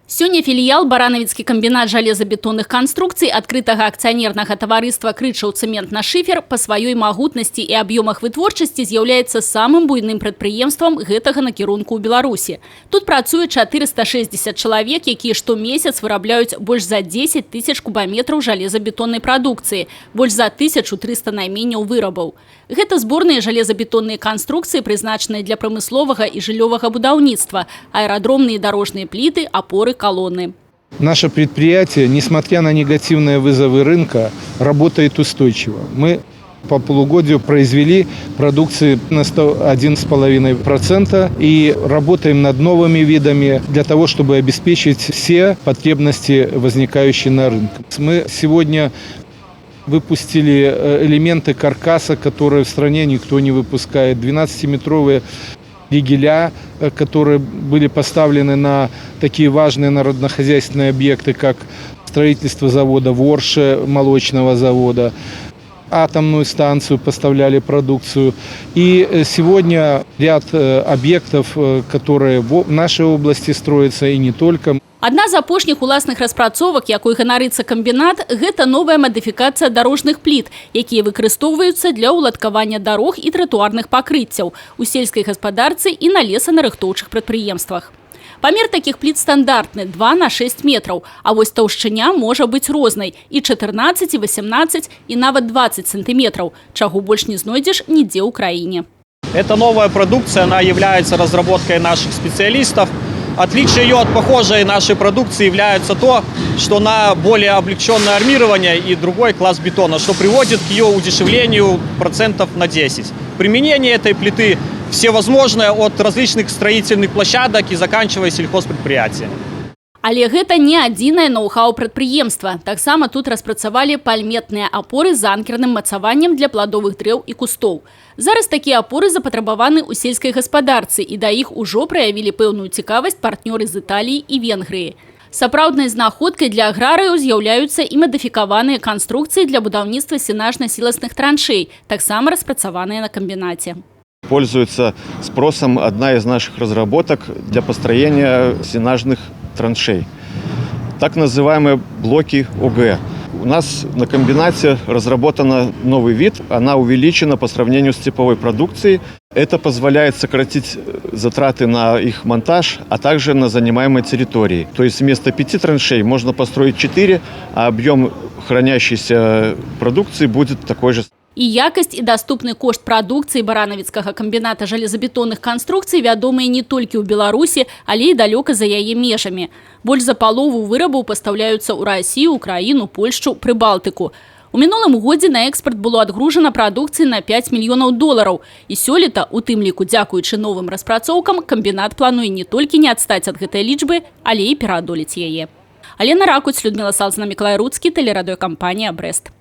Сёння філіял баранавіцкі камбінат жалезабетонных канструкцый адкрытага акцыянернага таварыства «Крычаў цэмент на шыфер» па сваёй магутнасці і аб'ёмах вытворчасці з'яўляецца самым буйным прадпрыемствам гэтага накірунку ў Беларусі. Тут працуе 460 чалавек, якія штомесяц вырабляюць больш за 10 тысяч кубаметраў жалезабетоннай прадукцыі, больш за 1300 найменняў вырабаў. Гэта зборныя жалезабетонныя канструкцыі, прызначаныя для прамысловага і жыллёвага будаўніцтва, аэрадромныя дарожныя пліты, апоры, колонны. Наше предприятие, несмотря на негативные вызовы рынка, работает устойчиво. Мы по полугодию произвели продукции на 101,5% и работаем над новыми видами для того, чтобы обеспечить все потребности, возникающие на рынке. Мы сегодня выпустили элементы каркаса, которые в стране никто не выпускает. 12-метровые ригеля, которые были поставлены на такие важные народнохозяйственные объекты, как строительство завода в Орше, молочного завода, атомную станцию поставляли продукцию. И сегодня ряд объектов, которые в нашей области строятся и не только. Адна з апошніх уласных распрацовак, якой ганарыцца камбінат, гэта новая мадыфікацыя дарожных пліт, якія выкарыстоўваюцца для ўладкавання дарог і тратуарных пакрыццяў у сельскай гаспадарцы і на лесанарыхтоўчых прадпрыемствах. Памер такіх пліт стандартны 2 на 6 метраў, а вось таўшчыня можа быць рознай і 14, і 18, і нават 20 сантиметраў, чаго больш не знойдзеш нідзе ў краіне. Это новая продукция, она является разработкой наших специалистов. Отличие ее от похожей нашей продукции является то, что она более облегченное армирование и другой класс бетона, что приводит к ее удешевлению процентов на 10. Применение этой плиты всевозможное от различных строительных площадок и заканчивая сельхозпредприятиями. Але гэта не адзінае ноу-хау прадпрыемства. Таксама тут распрацавалі пальметныя апоры з анкерным мацаваннем для пладовых дрэў і кустоў. Зараз такія апоры запатрабаваны ў сельскай гаспадарцы, і да іх ужо праявілі пэўную цікавасць партнёры з Італіі і Венгрыі. Сапраўднай знаходкай для аграрыяў з'яўляюцца і мадыфікаваныя канструкцыі для будаўніцтва сенажна-сіласных траншей, таксама распрацаваныя на камбінате. Пользуется спросом одна из наших разработок для построения сенажных траншей. Так называемые блоки ОГ. У нас на комбинате разработан новый вид, она увеличена по сравнению с типовой продукцией. Это позволяет сократить затраты на их монтаж, а также на занимаемой территории. То есть вместо 5 траншей можно построить 4, а объем хранящейся продукции будет такой же. І якасць і даступны кошт прадукцыі баранавіцкага камбіната жалезабетонных канструкцый вядомыя не толькі ў Беларусі, але і далёка за яе межамі. Больш за палову вырабаў пастаўляюцца ў Расію, Украіну, Польшчу, Прыбалтыку. У мінулым годзе на экспарт было адгружана прадукцыі на 5 мільёнаў долараў. І сёлета, у тым ліку дзякуючы новым распрацоўкам, камбінат плануе не толькі не адстаць ад гэтай лічбы, але і пераадолець яе. Алена Ракуць, Людмила Салзина, Миколай Руцкий, телерадиокомпания «Брест».